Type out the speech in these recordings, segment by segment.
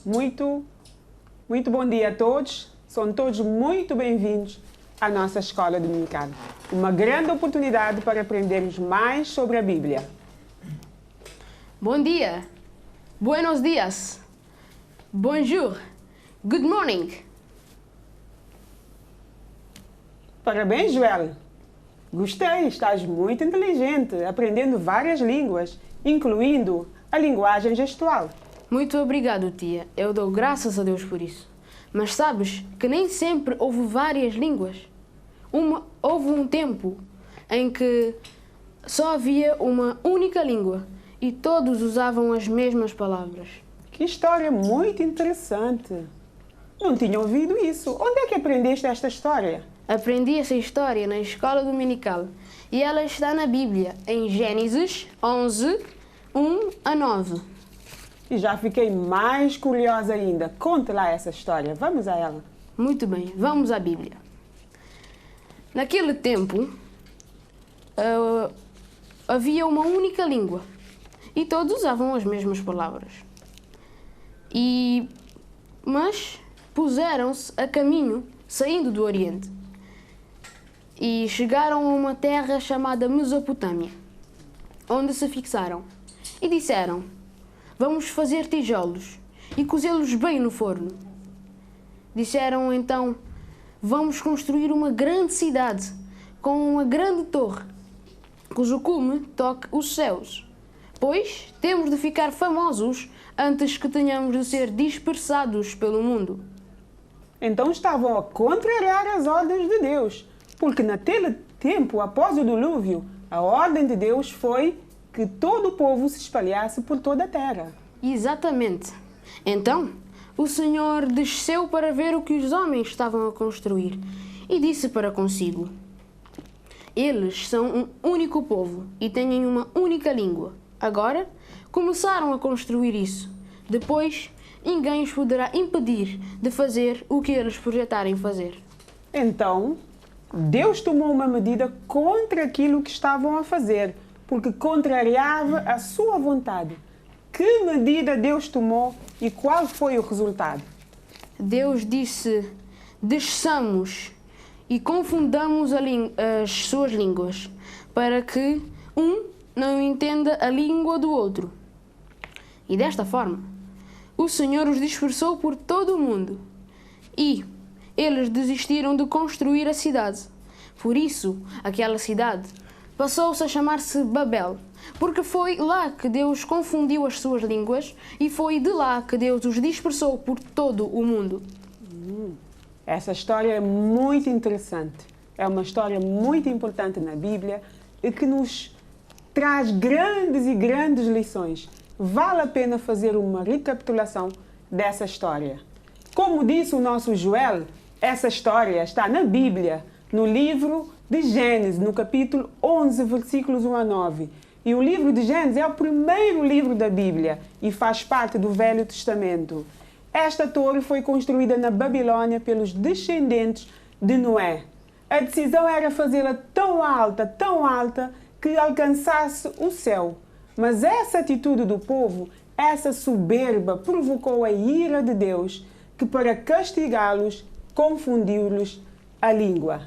Muito, muito bom dia a todos. São todos muito bem-vindos à nossa escola dominical. Uma grande oportunidade para aprendermos mais sobre a Bíblia. Bom dia, buenos dias, bonjour, good morning. Parabéns, Joel. Gostei, estás muito inteligente, aprendendo várias línguas, incluindo a linguagem gestual. Muito obrigado, tia. Eu dou graças a Deus por isso. Mas sabes que nem sempre houve várias línguas. Houve um tempo em que só havia uma única língua e todos usavam as mesmas palavras. Que história muito interessante. Não tinha ouvido isso. Onde é que aprendeste esta história? Aprendi essa história na escola dominical e ela está na Bíblia, em Gênesis 11, 1 a 9. E já fiquei mais curiosa ainda. Conte lá essa história. Vamos a ela. Muito bem, vamos à Bíblia. Naquele tempo, havia uma única língua e todos usavam as mesmas palavras. Mas puseram-se a caminho, saindo do Oriente, e chegaram a uma terra chamada Mesopotâmia, onde se fixaram. E disseram: vamos fazer tijolos e cozê-los bem no forno. Disseram então: vamos construir uma grande cidade com uma grande torre, cujo cume toque os céus, pois temos de ficar famosos antes que tenhamos de ser dispersados pelo mundo. Então estavam a contrariar as ordens de Deus, porque naquele tempo, após o dilúvio, a ordem de Deus foi que todo o povo se espalhasse por toda a terra. Exatamente. Então, o Senhor desceu para ver o que os homens estavam a construir e disse para consigo: eles são um único povo e têm uma única língua. Agora, começaram a construir isso. Depois, ninguém os poderá impedir de fazer o que eles projetarem fazer. Então, Deus tomou uma medida contra aquilo que estavam a fazer, porque contrariava a sua vontade. Que medida Deus tomou e qual foi o resultado? Deus disse: desçamos e confundamos as suas línguas, para que um não entenda a língua do outro. E desta forma, o Senhor os dispersou por todo o mundo e eles desistiram de construir a cidade. Por isso, aquela cidade passou-se a chamar-se Babel, porque foi lá que Deus confundiu as suas línguas e foi de lá que Deus os dispersou por todo o mundo. Essa história é muito interessante. É uma história muito importante na Bíblia e que nos traz grandes e grandes lições. Vale a pena fazer uma recapitulação dessa história. Como disse o nosso Joel, essa história está na Bíblia, no livro de Gênesis, no capítulo 11, versículos 1 a 9. E o livro de Gênesis é o primeiro livro da Bíblia e faz parte do Velho Testamento. Esta torre foi construída na Babilônia pelos descendentes de Noé. A decisão era fazê-la tão alta, que alcançasse o céu. Mas essa atitude do povo, essa soberba, provocou a ira de Deus, que para castigá-los, confundiu-lhes a língua.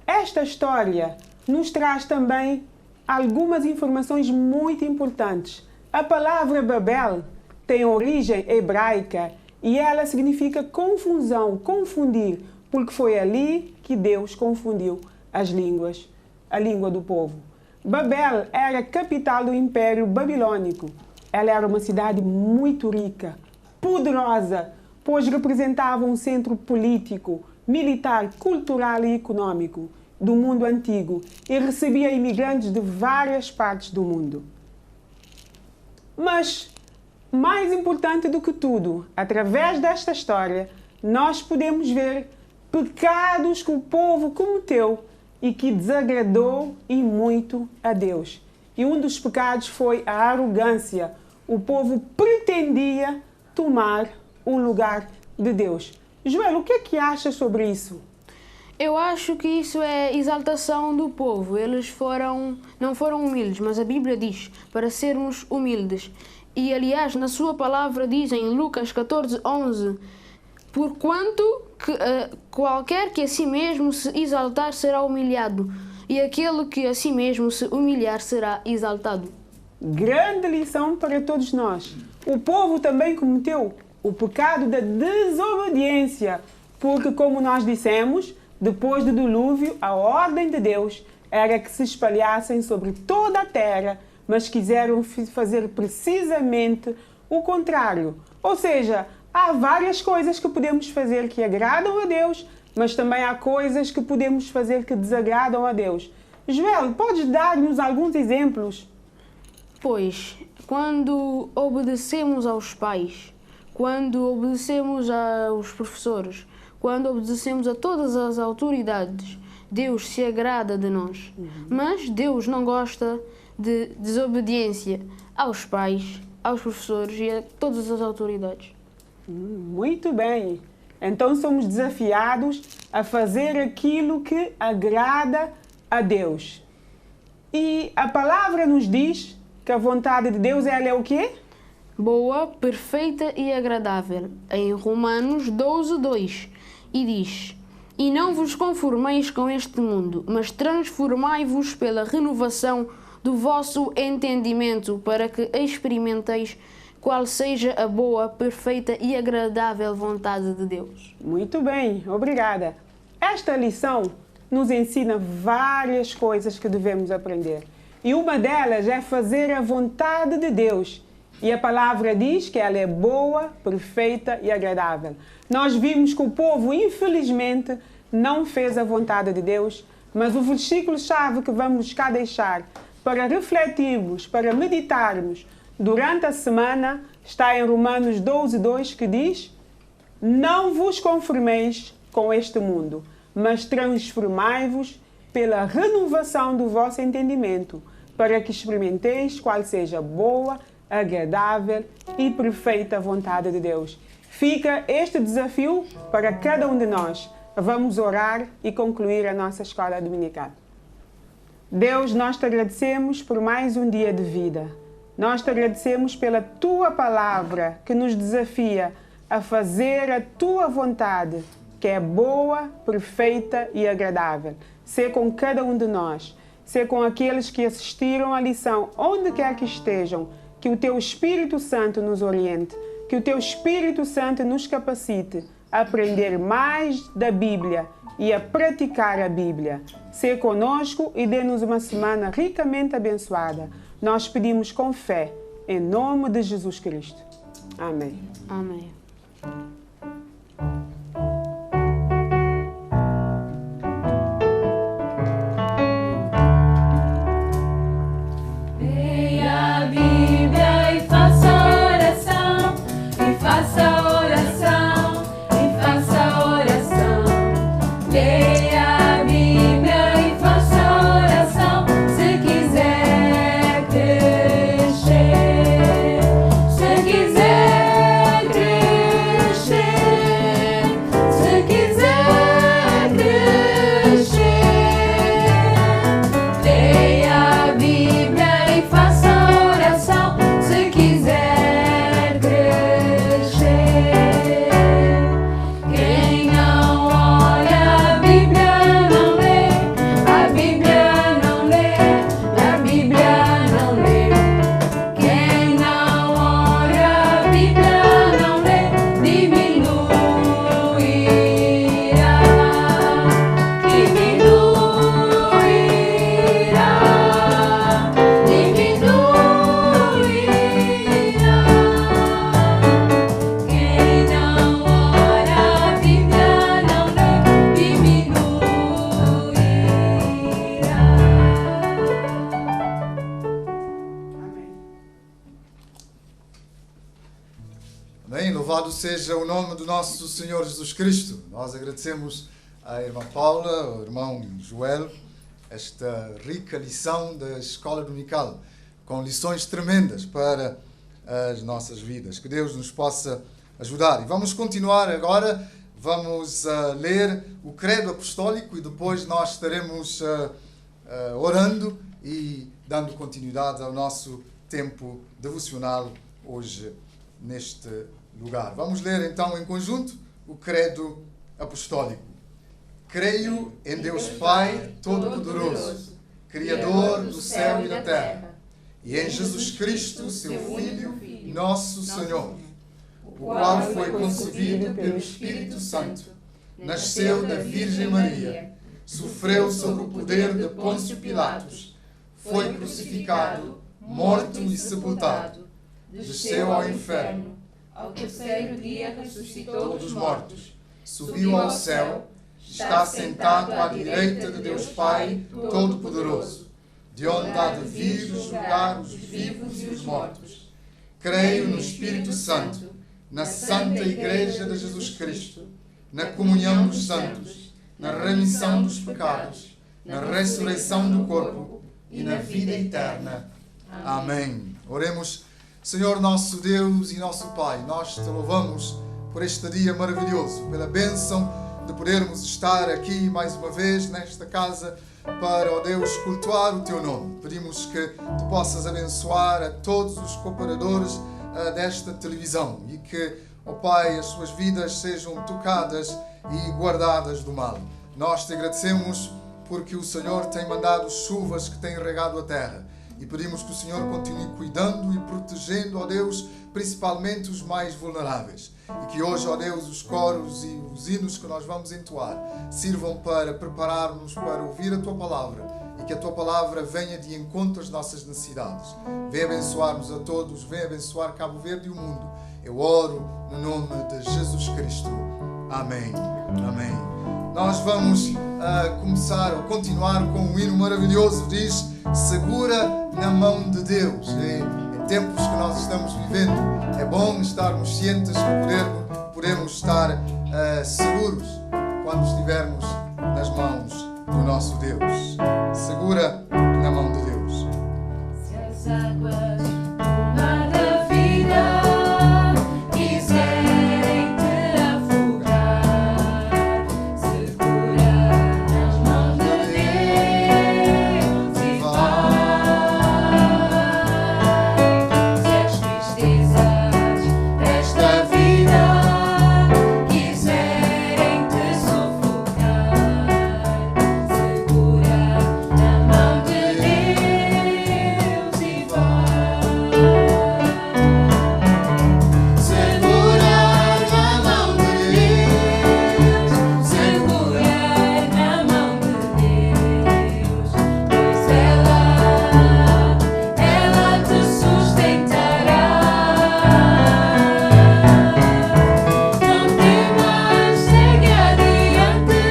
Esta história nos traz também algumas informações muito importantes. A palavra Babel tem origem hebraica e ela significa confusão, confundir, porque foi ali que Deus confundiu as línguas, a língua do povo. Babel era a capital do Império Babilônico. Ela era uma cidade muito rica, poderosa, pois representava um centro político, militar, cultural e econômico do mundo antigo e recebia imigrantes de várias partes do mundo. Mas, mais importante do que tudo, através desta história, nós podemos ver pecados que o povo cometeu e que desagradou e muito a Deus. E um dos pecados foi a arrogância. O povo pretendia tomar o lugar de Deus. Joel, o que é que achas sobre isso? Eu acho que isso é exaltação do povo. Eles não foram humildes, mas a Bíblia diz para sermos humildes. E aliás, na sua palavra diz em Lucas 14:11: porquanto que, qualquer que a si mesmo se exaltar será humilhado, e aquele que a si mesmo se humilhar será exaltado. Grande lição para todos nós. O povo também cometeu o pecado da desobediência, porque, como nós dissemos, depois do dilúvio, a ordem de Deus era que se espalhassem sobre toda a terra, mas quiseram fazer precisamente o contrário. Ou seja, há várias coisas que podemos fazer que agradam a Deus, mas também há coisas que podemos fazer que desagradam a Deus. Joel, podes dar-nos alguns exemplos? Pois, quando obedecemos aos pais, quando obedecemos aos professores, quando obedecemos a todas as autoridades, Deus se agrada de nós. Mas Deus não gosta de desobediência aos pais, aos professores e a todas as autoridades. Muito bem. Então somos desafiados a fazer aquilo que agrada a Deus. E a palavra nos diz que a vontade de Deus, ela é o quê? Boa, perfeita e agradável. Em Romanos 12:2. E diz: e não vos conformeis com este mundo, mas transformai-vos pela renovação do vosso entendimento, para que experimenteis qual seja a boa, perfeita e agradável vontade de Deus. Muito bem, obrigada. Esta lição nos ensina várias coisas que devemos aprender. E uma delas é fazer a vontade de Deus. E a palavra diz que ela é boa, perfeita e agradável. Nós vimos que o povo, infelizmente, não fez a vontade de Deus, mas o versículo-chave que vamos cá deixar para refletirmos, para meditarmos durante a semana, está em Romanos 12:2, que diz: não vos conformeis com este mundo, mas transformai-vos pela renovação do vosso entendimento, para que experimenteis qual seja boa, agradável e perfeita vontade de Deus. Fica este desafio para cada um de nós. Vamos orar e concluir a nossa escola dominical. Deus, nós te agradecemos por mais um dia de vida. Nós te agradecemos pela tua palavra que nos desafia a fazer a tua vontade, que é boa, perfeita e agradável. Ser com cada um de nós, ser com aqueles que assistiram à lição, onde quer que estejam, que o teu Espírito Santo nos oriente, que o teu Espírito Santo nos capacite a aprender mais da Bíblia e a praticar a Bíblia. Ser conosco e dê-nos uma semana ricamente abençoada. Nós pedimos com fé, em nome de Jesus Cristo. Amém. Amém. Leia a Bíblia e faça oração, e faça oração, e faça oração. Leia a Bíblia e faça oração, se quiser crescer, se quiser crescer, se quiser crescer. Leia a Bíblia e faça oração, se quiser crescer. Quem não olha a Bíblia não lê, a Bíblia não lê, a Bíblia não lê. Quem não olha a Bíblia não lê, diminuirá, diminuirá, diminuirá. Quem não olha a Bíblia não lê, diminuirá. Amém. Louvado seja o nome do nosso Senhor Jesus Cristo. Nós agradecemos à irmã Paula, ao irmão Joel, esta rica lição da escola dominical, com lições tremendas para as nossas vidas. Que Deus nos possa ajudar. E vamos continuar agora, vamos ler o credo apostólico e depois nós estaremos orando e dando continuidade ao nosso tempo devocional hoje neste lugar. Vamos ler então em conjunto o credo apostólico. Creio em Deus Pai Todo-Poderoso, Criador do céu e da terra, e em Jesus Cristo, seu Filho, nosso Senhor, o qual foi concebido pelo Espírito Santo, nasceu da Virgem Maria, sofreu sob o poder de Pôncio Pilatos, foi crucificado, morto e sepultado, desceu ao inferno, ao terceiro dia ressuscitou dos mortos, subiu ao céu, está sentado à direita de Deus Pai Todo-Poderoso, de onde há de vir julgar os vivos e os mortos. Creio no Espírito Santo, na Santa Igreja de Jesus Cristo, na comunhão dos santos, na remissão dos pecados, na ressurreição do corpo e na vida eterna. Amém. Oremos. Senhor nosso Deus e nosso Pai, nós te louvamos por este dia maravilhoso, pela bênção de podermos estar aqui mais uma vez nesta casa para, ó Deus, cultuar o Teu nome. Pedimos que Tu possas abençoar a todos os cooperadores desta televisão e que, ó Pai, as suas vidas sejam tocadas e guardadas do mal. Nós te agradecemos porque o Senhor tem mandado chuvas que têm regado a terra. E pedimos que o Senhor continue cuidando e protegendo, ó Deus, principalmente os mais vulneráveis. E que hoje, ó Deus, os coros e os hinos que nós vamos entoar sirvam para preparar-nos para ouvir a Tua Palavra e que a Tua Palavra venha de encontro às nossas necessidades. Venha abençoar-nos a todos, venha abençoar Cabo Verde e o mundo. Eu oro no nome de Jesus Cristo. Amém. Amém. Nós vamos continuar com um hino maravilhoso, diz: segura na mão de Deus. Em tempos que nós estamos vivendo, é bom estarmos cientes que podemos estar seguros quando estivermos nas mãos do nosso Deus. Segura na mão de Deus. Se as águas do mar da vida quiserem te afogar, segura nas mãos de Deus e vai. Se as tristezas desta vida quiserem te sufocar, segura na mão de Deus e vai. Segura na mão de Deus, segura na mão de Deus, pois ela te sustentará. Não temas, segue adiante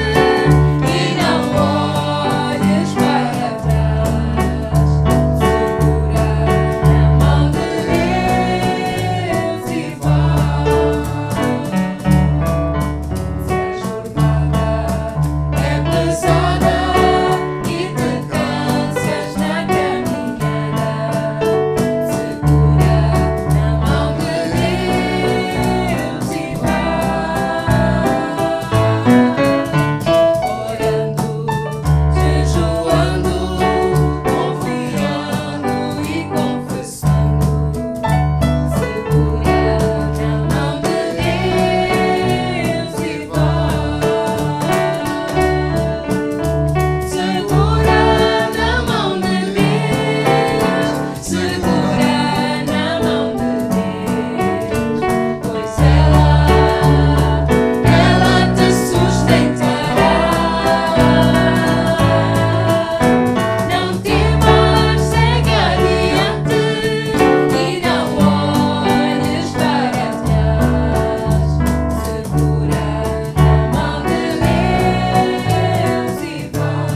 e não olhes para trás. Segura na mão de Deus e vai. Se a jornada é pesada e te cansas na caminhada, segura na mão de Deus e vai. Orando, jejuando, confiando e confessando, segura na mão de Deus e vai. Segura na mão de Deus, segura na mão de Deus, pois ela te sustentará. Não temas, segue adiante e não olhes para trás. Segura na mão de Deus e vai.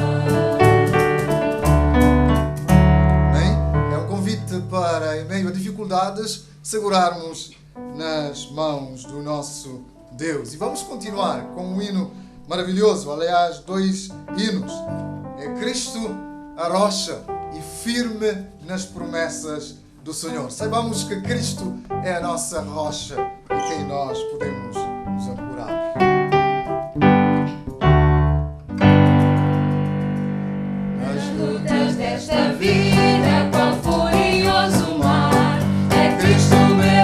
Amém? É um convite para, em meio a dificuldades, segurarmos nas mãos do nosso Deus. E vamos continuar com um hino maravilhoso, aliás, 2 hinos. É Cristo, a rocha, e firme nas promessas do Senhor. Saibamos que Cristo é a nossa rocha em quem nós podemos nos apoiar. Nas lutas desta vida, qual furioso mar, é Cristo meu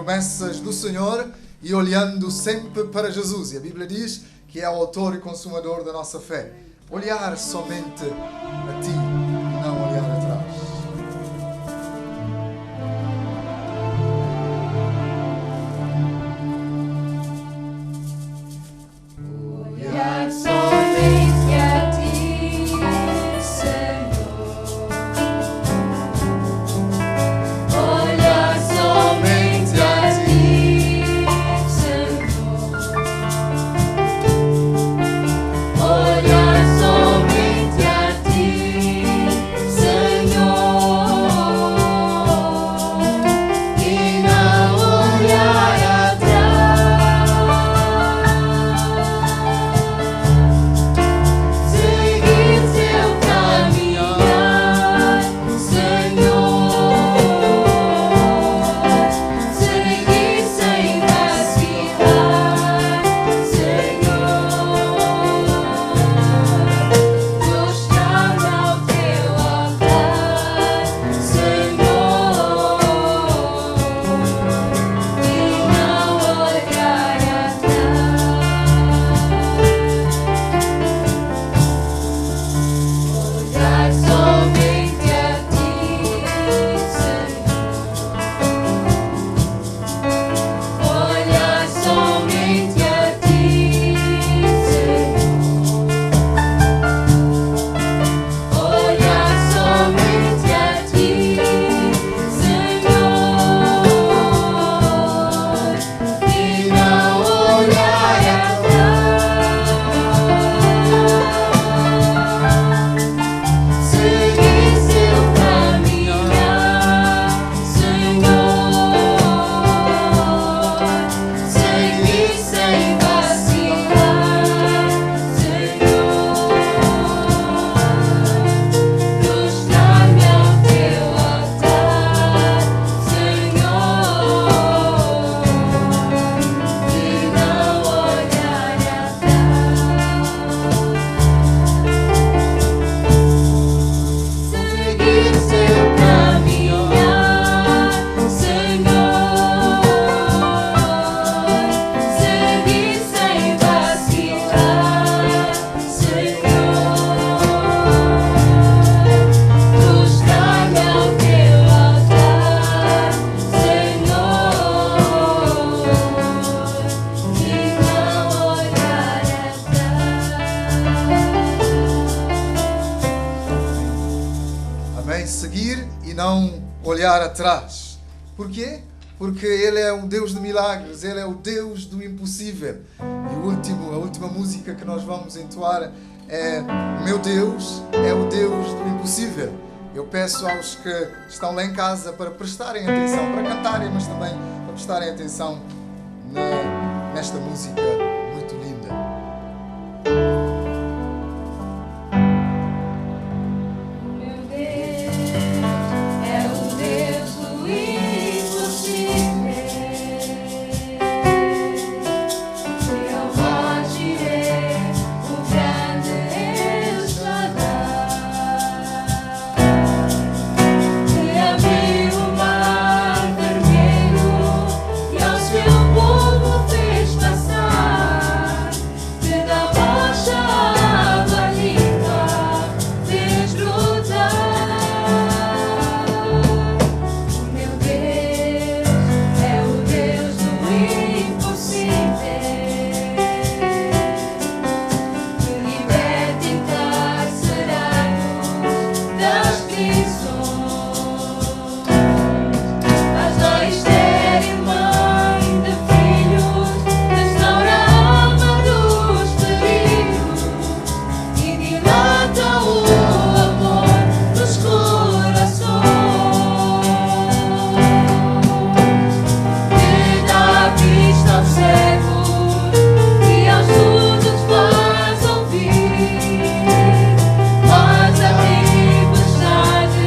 promessas do Senhor e olhando sempre para Jesus. E a Bíblia diz que é o autor e consumador da nossa fé. Olhar somente a Ti e não olhar atrás. Olhar somente a Ti, Senhor. Olhar somente a Ti, Senhor. Olhar somente a Ti, olhar atrás. Por quê? Porque Ele é um Deus de milagres, Ele é o Deus do impossível. E a última música que nós vamos entoar é Meu Deus é o Deus do impossível. Eu peço aos que estão lá em casa para prestarem atenção, para cantarem, mas também para prestarem atenção nesta música muito linda. Meu Deus é o Deus do impossível. Eu batirei o grande El Shaddai. Que abriu o mar vermelho e ao seu povo fez passar. Que da rocha água limpa fez brotar. Meu Deus é o Deus do impossível. Que liberta encarcerados das prisões. Faz da estéril mãe de filhos, restaura a alma dos feridos e dilata o amor dos corações. Que dá vista aos cegos e aos surdos faz ouvir. Faz a tempestade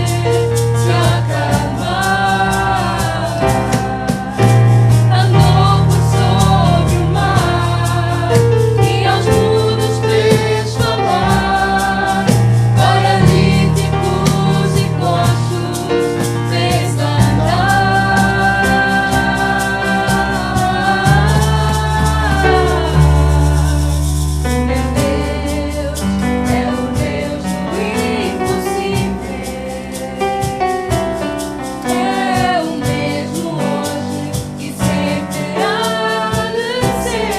se acalmar. Andou por sobre o mar e aos mudos fez falar. Paralíticos e coxos fez andar. Meu Deus é o Deus do impossível. É o mesmo hoje e sempre há de ser.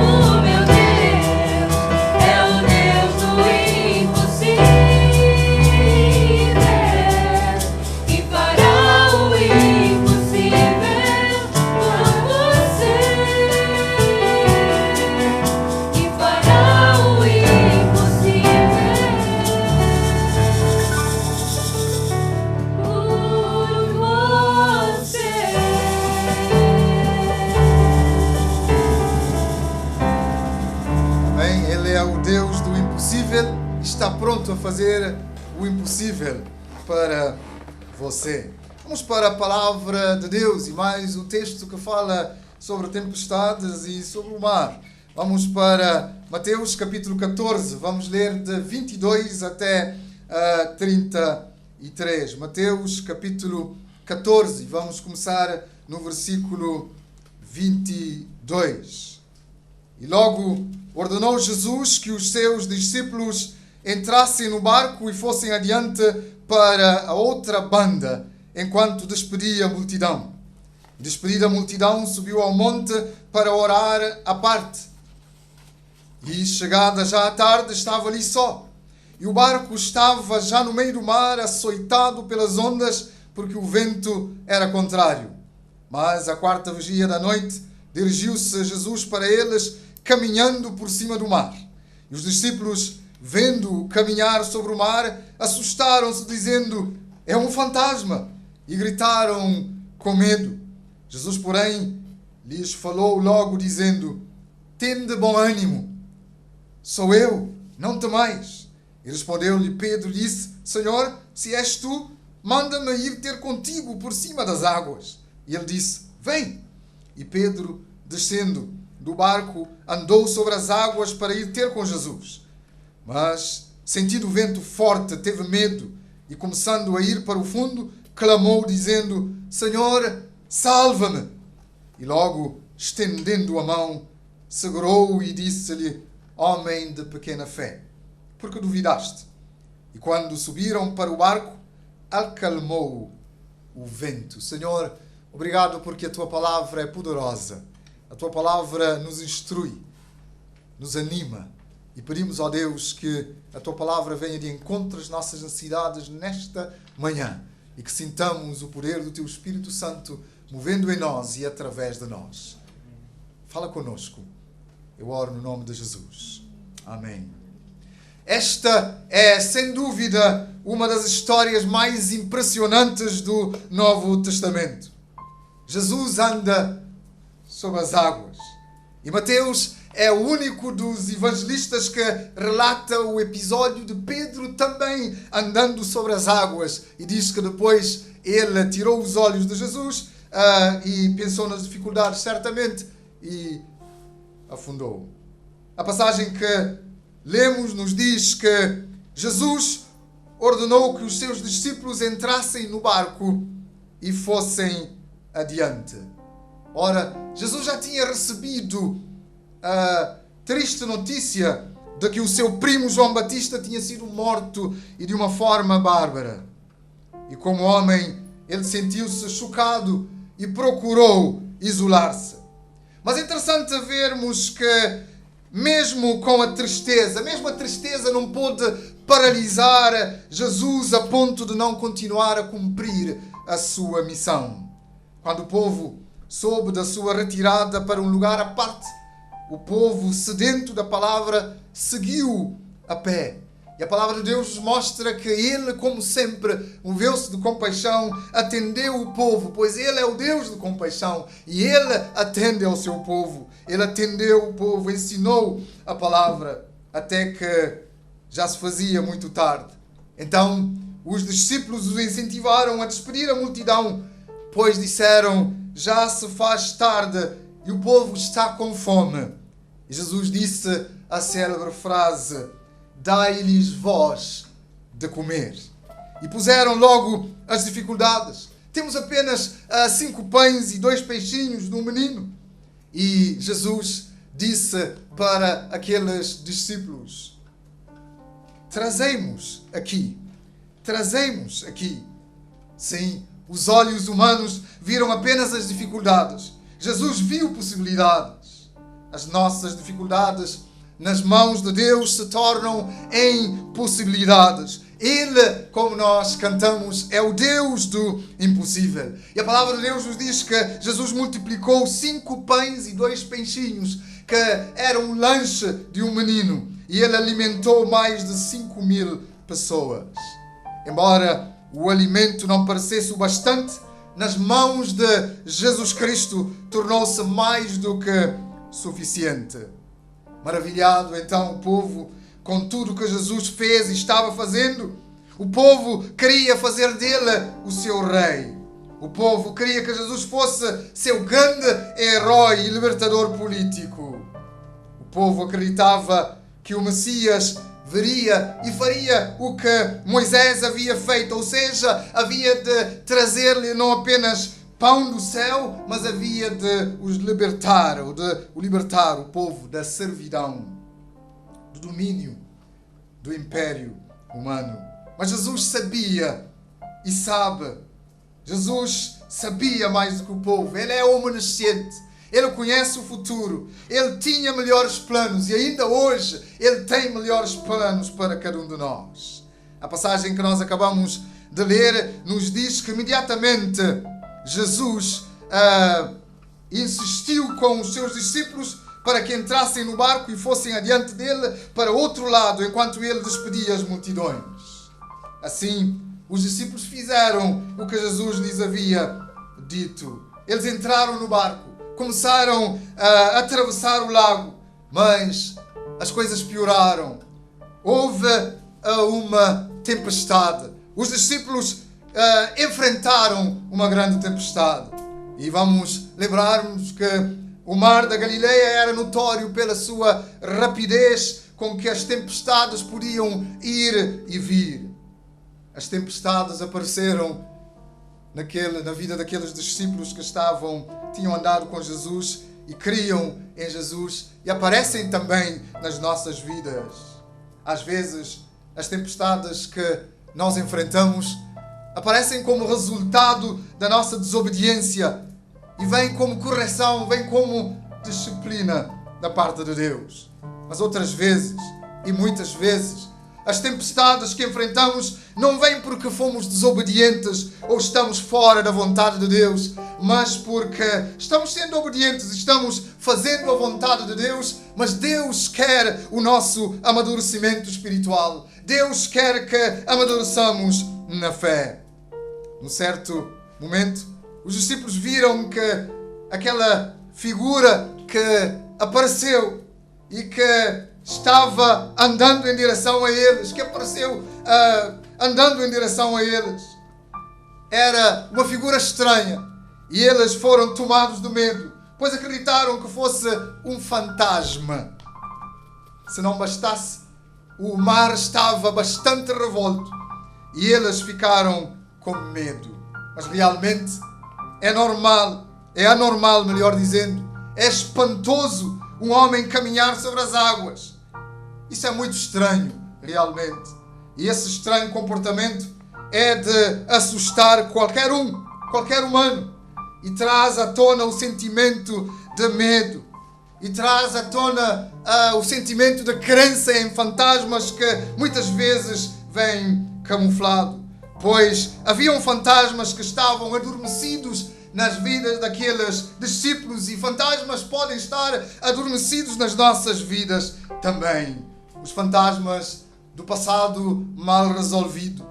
O meu Deus é o Deus do impossível e fará o impossível por você. E fará o impossível por você. Amém? Ele é o Deus do impossível e está pronto a fazer o impossível para você. Vamos para a palavra de Deus e mais o texto que fala sobre tempestades e sobre o mar. Vamos para Mateus capítulo 14, vamos ler de 22 até 33. Mateus capítulo 14, vamos começar no versículo 22. E logo ordenou Jesus que os seus discípulos entrassem no barco e fossem adiante para a outra banda, enquanto despedia a multidão. Despedida a multidão, subiu ao monte para orar à parte. E chegada já à tarde, estava ali só. E o barco estava já no meio do mar, açoitado pelas ondas, porque o vento era contrário. Mas à quarta vigília da noite, dirigiu-se Jesus para eles, caminhando por cima do mar. E os discípulos, vendo-o caminhar sobre o mar, assustaram-se, dizendo: é um fantasma! E gritaram com medo. Jesus, porém, lhes falou logo, dizendo: tende bom ânimo, sou eu, não temais. E respondeu-lhe Pedro, disse: Senhor, se és tu, manda-me ir ter contigo por cima das águas. E ele disse: vem. E Pedro, descendo do barco, andou sobre as águas para ir ter com Jesus. Mas, sentindo o vento forte, teve medo e, começando a ir para o fundo, clamou, dizendo: Senhor, salva-me. E logo, estendendo a mão, segurou-o e disse-lhe: homem de pequena fé, por que duvidaste? E quando subiram para o barco, acalmou o vento. Senhor, obrigado porque a Tua palavra é poderosa. A Tua palavra nos instrui, nos anima E pedimos, ó Deus, que a Tua Palavra venha de encontro às nossas necessidades nesta manhã e que sintamos o poder do Teu Espírito Santo movendo em nós e através de nós. Fala conosco. Eu oro no nome de Jesus. Amém. Esta é, sem dúvida, uma das histórias mais impressionantes do Novo Testamento. Jesus anda sobre as águas. E Mateus é o único dos evangelistas que relata o episódio de Pedro também andando sobre as águas. E diz que depois ele tirou os olhos de Jesus e pensou nas dificuldades, certamente, e afundou. A passagem que lemos nos diz que Jesus ordenou que os seus discípulos entrassem no barco e fossem adiante. Ora, Jesus já tinha recebido a triste notícia de que o seu primo João Batista tinha sido morto e de uma forma bárbara. E como homem, ele sentiu-se chocado e procurou isolar-se. Mas é interessante vermos que mesmo com a tristeza não pôde paralisar Jesus a ponto de não continuar a cumprir a sua missão. Quando o povo soube da sua retirada para um lugar à parte, o povo, sedento da palavra, seguiu a pé. E a palavra de Deus nos mostra que Ele, como sempre, moveu-se de compaixão, atendeu o povo, pois Ele é o Deus de compaixão e Ele atende ao seu povo. Ele atendeu o povo, ensinou a palavra, até que já se fazia muito tarde. Então, os discípulos os incentivaram a despedir a multidão, pois disseram: já se faz tarde e o povo está com fome. E Jesus disse a célebre frase: dai-lhes vós de comer. E puseram logo as dificuldades. Temos apenas 5 pães e 2 peixinhos no menino. E Jesus disse para aqueles discípulos: trazemos aqui. Sim, os olhos humanos viram apenas as dificuldades. Jesus viu possibilidades. As nossas dificuldades nas mãos de Deus se tornam em possibilidades. Ele, como nós cantamos, é o Deus do impossível. E a palavra de Deus nos diz que Jesus multiplicou 5 pães e 2 peixinhos, que era um lanche de um menino. E ele alimentou mais de 5.000 pessoas. Embora o alimento não parecesse o bastante, nas mãos de Jesus Cristo tornou-se mais do que suficiente. Maravilhado então o povo com tudo que Jesus fez e estava fazendo. O povo queria fazer dele o seu rei. O povo queria que Jesus fosse seu grande herói e libertador político. O povo acreditava que o Messias veria e faria o que Moisés havia feito, ou seja, havia de trazer-lhe não apenas pão do céu, mas havia de os libertar, ou de libertar o povo da servidão, do domínio do império humano. Mas Jesus sabia e sabe. Jesus sabia mais do que o povo. Ele é onisciente. Ele conhece o futuro. Ele tinha melhores planos e ainda hoje Ele tem melhores planos para cada um de nós. A passagem que nós acabamos de ler nos diz que imediatamente Jesus insistiu com os seus discípulos para que entrassem no barco e fossem adiante dele para outro lado, enquanto ele despedia as multidões. Assim, os discípulos fizeram o que Jesus lhes havia dito. Eles entraram no barco, começaram a atravessar o lago, mas as coisas pioraram. Houve uma tempestade. Os discípulos enfrentaram uma grande tempestade. E vamos lembrar-nos que o mar da Galileia era notório pela sua rapidez com que as tempestades podiam ir e vir. As tempestades apareceram na vida daqueles discípulos que tinham andado com Jesus e criam em Jesus, e aparecem também nas nossas vidas. Às vezes, as tempestades que nós enfrentamos aparecem como resultado da nossa desobediência e vêm como correção, vêm como disciplina da parte de Deus. Mas outras vezes, E muitas vezes as tempestades que enfrentamos não vêm porque fomos desobedientes ou estamos fora da vontade de Deus, mas porque estamos sendo obedientes, estamos fazendo a vontade de Deus, mas Deus quer o nosso amadurecimento espiritual. Deus quer que amadureçamos na fé. Num certo momento, os discípulos viram que aquela figura que apareceu e que estava andando em direção a eles, que apareceu andando em direção a eles, era uma figura estranha. E eles foram tomados de medo, pois acreditaram que fosse um fantasma. Se não bastasse, o mar estava bastante revolto e eles ficaram com medo. Mas realmente é anormal, melhor dizendo, é espantoso um homem caminhar sobre as águas. Isso é muito estranho, realmente. E esse estranho comportamento é de assustar qualquer humano. E traz à tona o sentimento de medo. E traz à tona o sentimento de crença em fantasmas que muitas vezes vem camuflado. Pois haviam fantasmas que estavam adormecidos nas vidas daqueles discípulos e fantasmas podem estar adormecidos nas nossas vidas também. Os fantasmas do passado mal resolvido,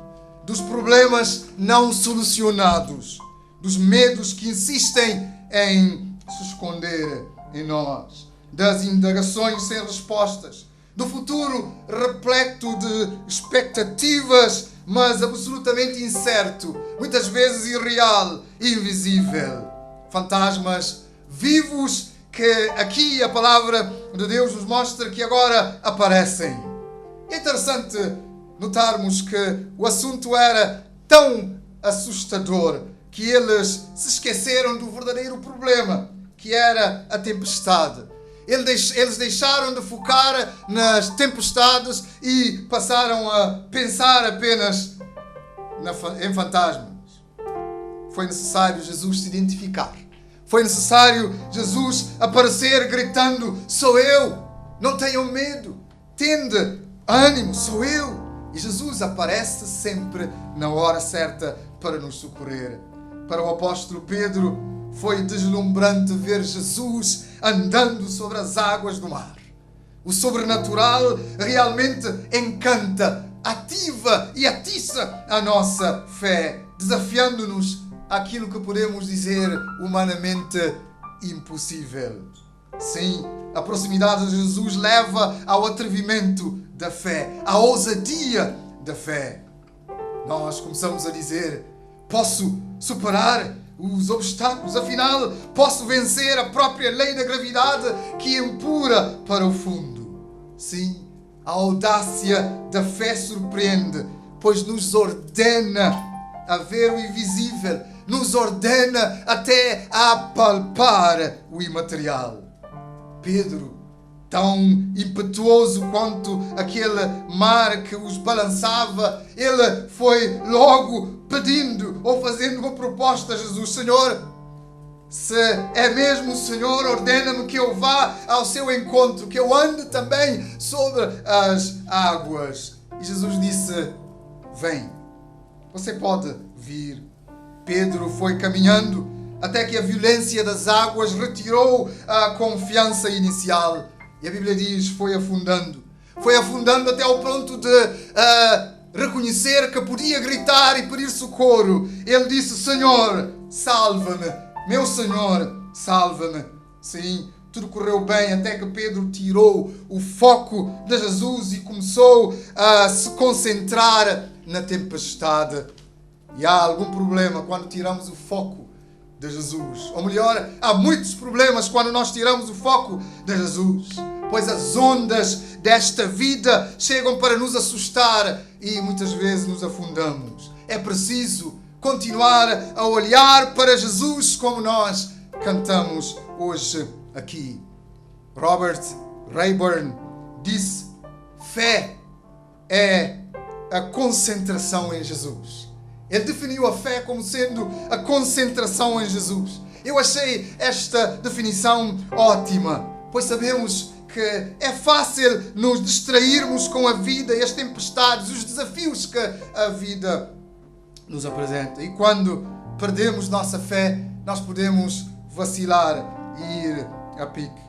dos problemas não solucionados, dos medos que insistem em se esconder em nós, das indagações sem respostas, do futuro repleto de expectativas, mas absolutamente incerto, muitas vezes irreal e invisível. Fantasmas vivos que aqui a palavra de Deus nos mostra que agora aparecem. É interessante notarmos que o assunto era tão assustador que eles se esqueceram do verdadeiro problema, que era a tempestade. Eles deixaram de focar nas tempestades e passaram a pensar apenas em fantasmas. Foi necessário Jesus se identificar. Foi necessário Jesus aparecer gritando: sou eu, não tenham medo, tende ânimo, sou eu. E Jesus aparece sempre na hora certa para nos socorrer. Para o apóstolo Pedro foi deslumbrante ver Jesus andando sobre as águas do mar. O sobrenatural realmente encanta, ativa e atiça a nossa fé, desafiando-nos àquilo que podemos dizer humanamente impossível. Sim, a proximidade de Jesus leva ao atrevimento da fé, à ousadia da fé. Nós começamos a dizer: posso superar os obstáculos, afinal, posso vencer a própria lei da gravidade que empurra para o fundo. Sim, a audácia da fé surpreende, pois nos ordena a ver o invisível, nos ordena até a apalpar o imaterial. Pedro, tão impetuoso quanto aquele mar que os balançava, ele foi logo pedindo ou fazendo uma proposta a Jesus: Senhor, se é mesmo o Senhor, ordena-me que eu vá ao seu encontro, que eu ande também sobre as águas. E Jesus disse: vem, você pode vir. Pedro foi caminhando até que a violência das águas retirou a confiança inicial. E a Bíblia diz: foi afundando até ao ponto de reconhecer que podia gritar e pedir socorro. Ele disse: Senhor, salva-me, meu Senhor, salva-me. Sim, tudo correu bem até que Pedro tirou o foco de Jesus e começou a se concentrar na tempestade. E há algum problema quando tiramos o foco de Jesus. Ou melhor, há muitos problemas quando nós tiramos o foco de Jesus. Pois as ondas desta vida chegam para nos assustar e muitas vezes nos afundamos. É preciso continuar a olhar para Jesus, como nós cantamos hoje aqui. Robert Rayburn disse: fé é a concentração em Jesus. Ele definiu a fé como sendo a concentração em Jesus. Eu achei esta definição ótima, pois sabemos que é fácil nos distrairmos com a vida e as tempestades, os desafios que a vida nos apresenta. E quando perdemos nossa fé, nós podemos vacilar e ir a pique.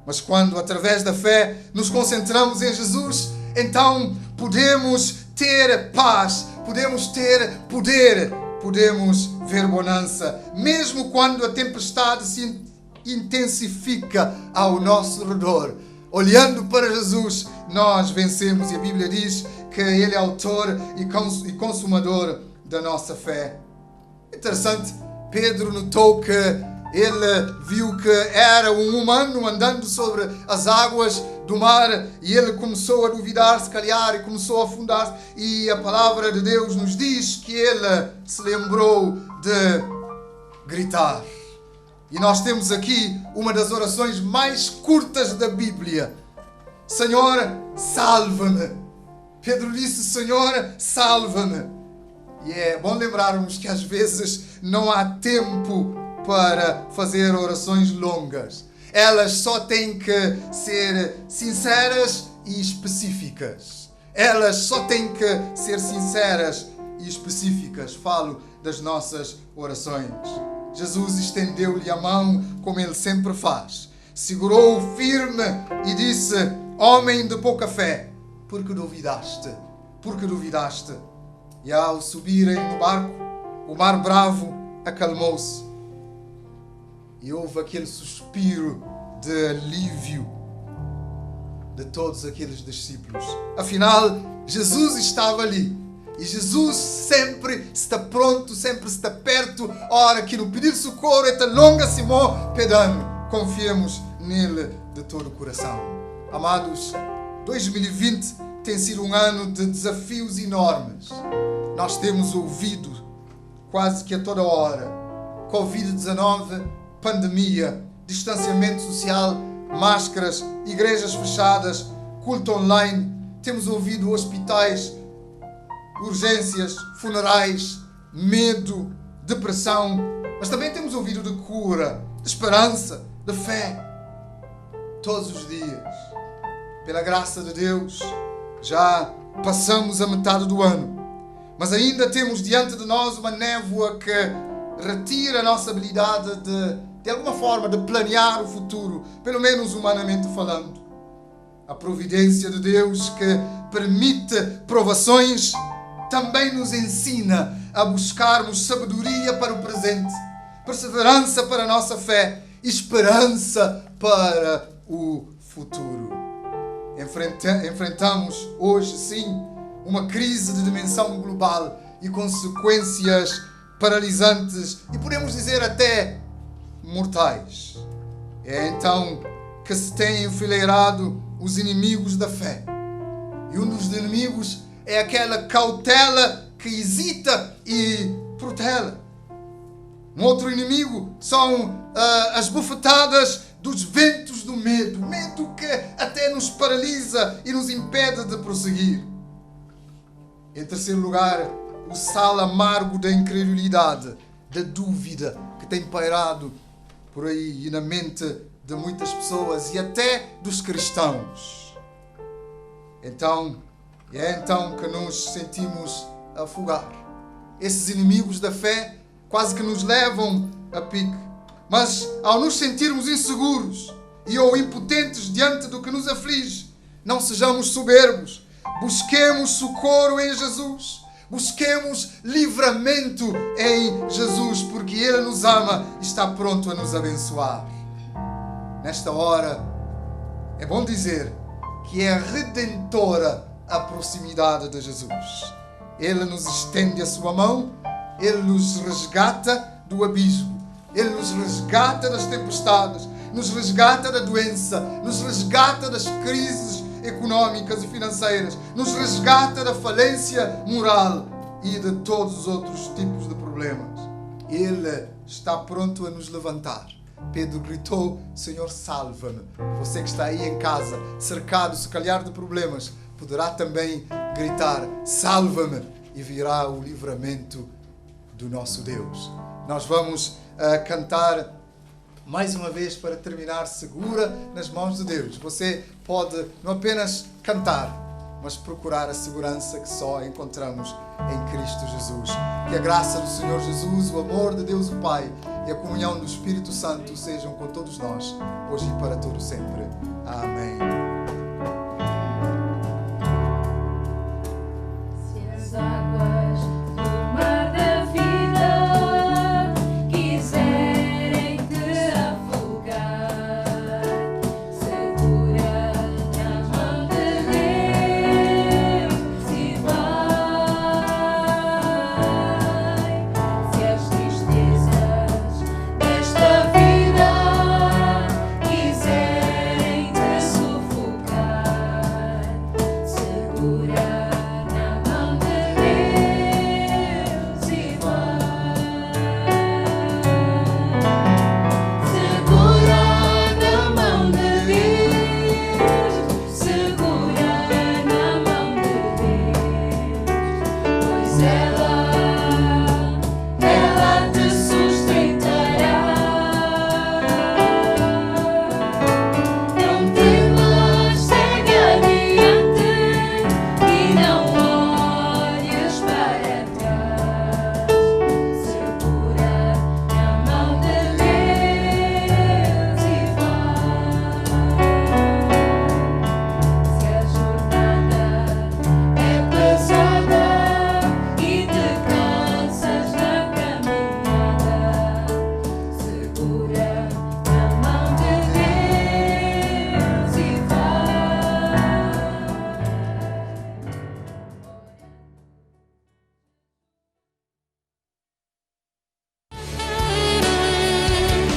Mas quando, através da fé, nos concentramos em Jesus, então podemos ter paz, podemos ter poder, podemos ver bonança. Mesmo quando a tempestade se intensifica ao nosso redor, olhando para Jesus, nós vencemos. E a Bíblia diz que Ele é autor e consumador da nossa fé. Interessante, Pedro notou que ele viu que era um humano andando sobre as águas do mar e ele começou a duvidar, se calhar, e começou a afundar-se. E a palavra de Deus nos diz que ele se lembrou de gritar. E nós temos aqui uma das orações mais curtas da Bíblia. Senhor, salva-me. Pedro disse, Senhor, salva-me. E é bom lembrarmos que às vezes não há tempo para fazer orações longas. Elas só têm que ser sinceras e específicas. Elas só têm que ser sinceras e específicas. Falo das nossas orações. Jesus estendeu-lhe a mão como Ele sempre faz. Segurou-o firme e disse, homem de pouca fé, por que duvidaste? Por que duvidaste? E ao subirem no barco, o mar bravo acalmou-se. E houve aquele suspiro de alívio de todos aqueles discípulos. Afinal, Jesus estava ali. E Jesus sempre está pronto, sempre está perto. Ora, que no pedir socorro, eta longa Simão pedano. Confiemos nele de todo o coração. Amados, 2020 tem sido um ano de desafios enormes. Nós temos ouvido quase que a toda hora Covid-19, pandemia, distanciamento social, máscaras, igrejas fechadas, culto online. Temos ouvido hospitais, urgências, funerais, medo, depressão. Mas também temos ouvido de cura, de esperança, de fé. Todos os dias. Pela graça de Deus, já passamos a metade do ano. Mas ainda temos diante de nós uma névoa que retira a nossa habilidade de alguma forma, de planear o futuro, pelo menos humanamente falando. A providência de Deus que permite provações também nos ensina a buscarmos sabedoria para o presente, perseverança para a nossa fé, esperança para o futuro. Enfrentamos hoje, sim, uma crise de dimensão global e consequências paralisantes e podemos dizer até mortais. É então que se têm enfileirado os inimigos da fé. E um dos inimigos é aquela cautela que hesita e protela. Um outro inimigo são as bufetadas dos ventos do medo. Medo que até nos paralisa e nos impede de prosseguir. Em terceiro lugar, o sal amargo da incredulidade, da dúvida que tem pairado por aí e na mente de muitas pessoas e até dos cristãos. É então que nos sentimos a afogar. Esses inimigos da fé quase que nos levam a pique. Mas ao nos sentirmos inseguros e ou impotentes diante do que nos aflige, não sejamos soberbos. Busquemos socorro em Jesus. Busquemos livramento em Jesus, porque Ele nos ama e está pronto a nos abençoar. Nesta hora, é bom dizer que é redentora a proximidade de Jesus. Ele nos estende a sua mão, Ele nos resgata do abismo, Ele nos resgata das tempestades, nos resgata da doença, nos resgata das crises económicas e financeiras, nos resgata da falência moral e de todos os outros tipos de problemas. Ele está pronto a nos levantar. Pedro gritou, Senhor, salva-me. Você que está aí em casa, cercado se calhar de problemas, poderá também gritar, salva-me, e virá o livramento do nosso Deus. Nós vamos cantar mais uma vez, para terminar, segura nas mãos de Deus. Você pode não apenas cantar, mas procurar a segurança que só encontramos em Cristo Jesus. Que a graça do Senhor Jesus, o amor de Deus o Pai e a comunhão do Espírito Santo sejam com todos nós, hoje e para todo sempre. Amém.